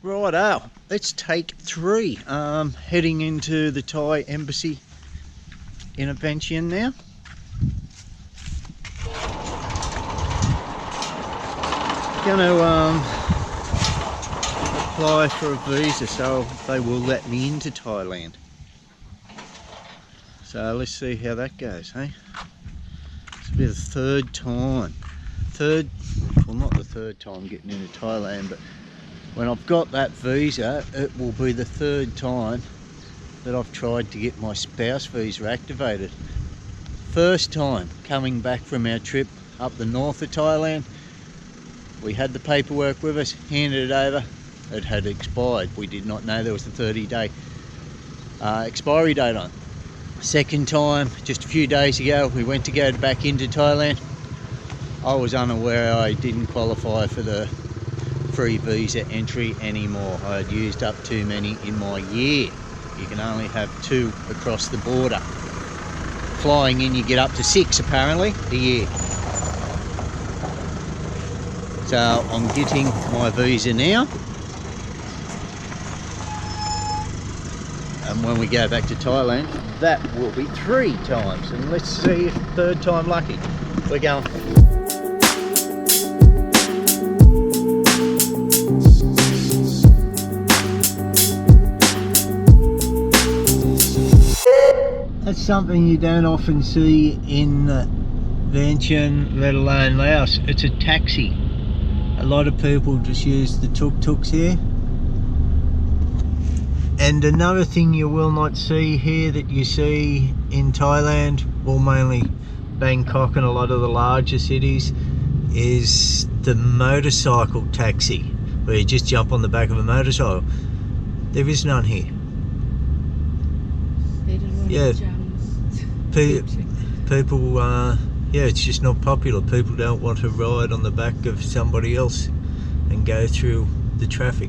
Righto, let's take 3. Heading into the Thai embassy in Vientiane now. Gonna apply for a visa so they will let me into Thailand. So let's see how that goes, hey? It's be the third time. Well, not the third time getting into Thailand, but when I've got that visa, it will be the third time that I've tried to get my spouse visa activated. First time coming back from our trip up the north of Thailand, we had the paperwork with us, handed it over, it had expired. We did not know there was a 30-day expiry date on it. Second time, just a few days ago, we went to go back into Thailand. I was unaware I didn't qualify for the free visa entry anymore. I had used up too many in my year. You can only have 2 across the border. Flying in, you get up to 6 apparently a year. So I'm getting my visa now. And when we go back to Thailand, that will be 3 times. And let's see if third time lucky. We're going. That's something you don't often see in Vientiane, let alone Laos. It's a taxi. A lot of people just use the tuk-tuks here. And another thing you will not see here that you see in Thailand, well mainly Bangkok and a lot of the larger cities, is the motorcycle taxi, where you just jump on the back of a motorcycle. There is none here. They don't want Yeah. to jump. People, yeah, it's just not popular. People don't want to ride on the back of somebody else and go through the traffic.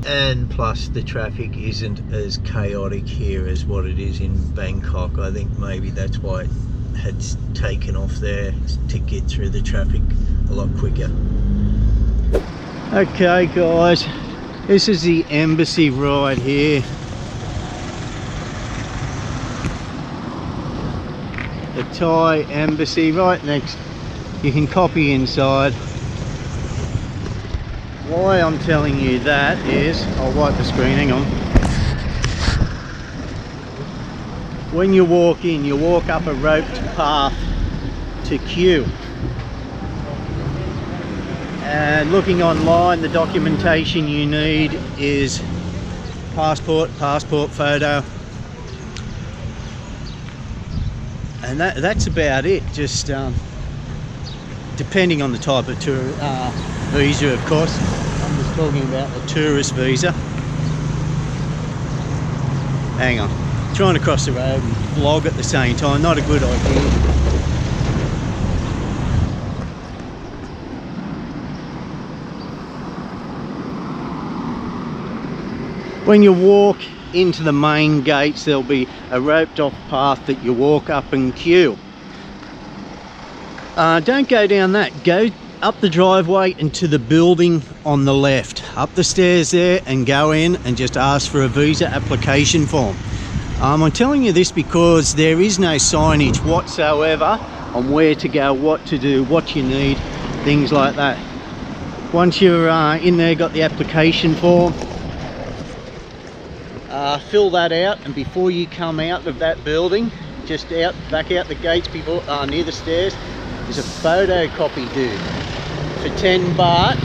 And plus the traffic isn't as chaotic here as what it is in Bangkok. I think maybe that's why it had taken off there, to get through the traffic a lot quicker. Okay guys, this is the embassy right here. The Thai embassy right next. You can copy inside. Why I'm telling you that is, I'll wipe the screen, hang on. When you walk in, you walk up a roped path to queue. And looking online, the documentation you need is passport photo. And that's about it. Just depending on the type of tour visa, of course. I'm just talking about the tourist visa. Hang on, trying to cross the road and vlog at the same time, not a good idea. When you walk into the main gates, there'll be a roped off path that you walk up and queue. Don't go down that, go up the driveway and to the building on the left, up the stairs there, and go in and just ask for a visa application form. I'm telling you this because there is no signage whatsoever on where to go, what to do, what you need, things like that. Once you're in there, got the application form, fill that out, and before you come out of that building, just back out the gates before near the stairs, there's a photocopy dude. For 10 baht,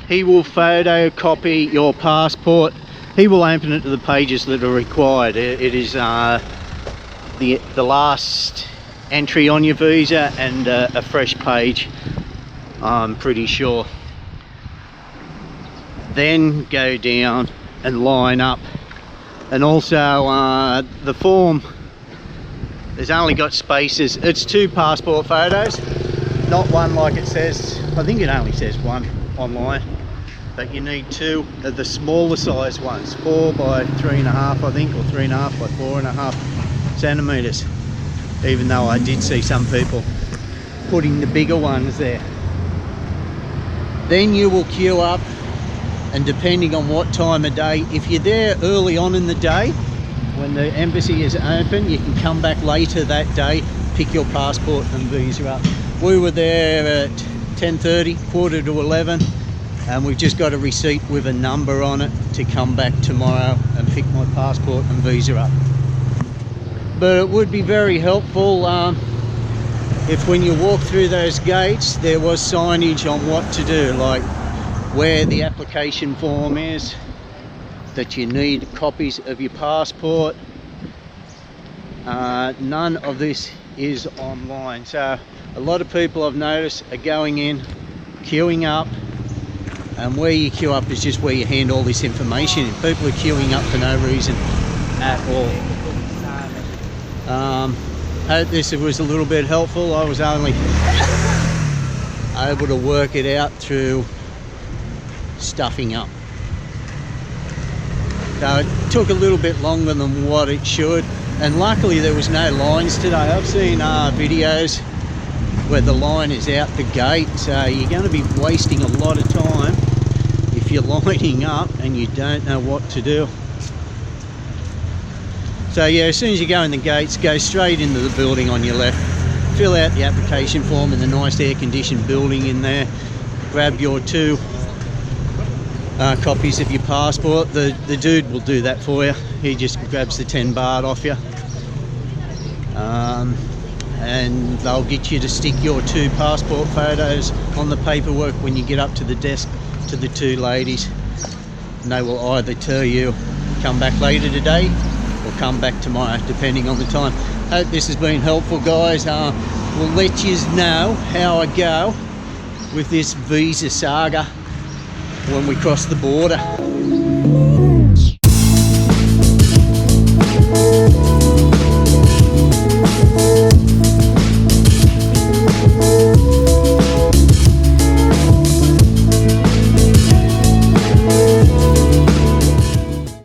he will photocopy your passport. He will open it to the pages that are required. It is the last entry on your visa and a fresh page, I'm pretty sure. Then go down and line up. And also the form, there's only got spaces. It's 2 passport photos, not one like it says. I think it only says 1 online, but you need 2 of the smaller size ones, 4 by 3.5 I think, or 3.5 by 4.5 centimeters. Even though I did see some people putting the bigger ones there. Then you will queue up, and depending on what time of day, if you're there early on in the day when the embassy is open, you can come back later that day, pick your passport and visa up. We were there at 10:30, quarter to 11, and we've just got a receipt with a number on it to come back tomorrow and pick my passport and visa up. But it would be very helpful if when you walk through those gates there was signage on what to do, like where the application form is, that you need copies of your passport. None of this is online, so a lot of people I've noticed are going in, queuing up, and where you queue up is just where you hand all this information in. People are queuing up for no reason at all. Hope this was a little bit helpful. I was only able to work it out through stuffing up. So it took a little bit longer than what it should, and luckily there was no lines today. I've seen videos where the line is out the gate, so you're going to be wasting a lot of time if you're lining up and you don't know what to do. So yeah, as soon as you go in the gates, go straight into the building on your left, fill out the application form in the nice air-conditioned building in there, grab your 2 copies of your passport. The dude will do that for you. He just grabs the 10 baht off you, and they'll get you to stick your 2 passport photos on the paperwork when you get up to the desk to the 2 ladies, and they will either tell you come back later today or come back tomorrow, depending on the time. Hope this has been helpful, guys. We'll let you know how I go with this visa saga when we cross the border.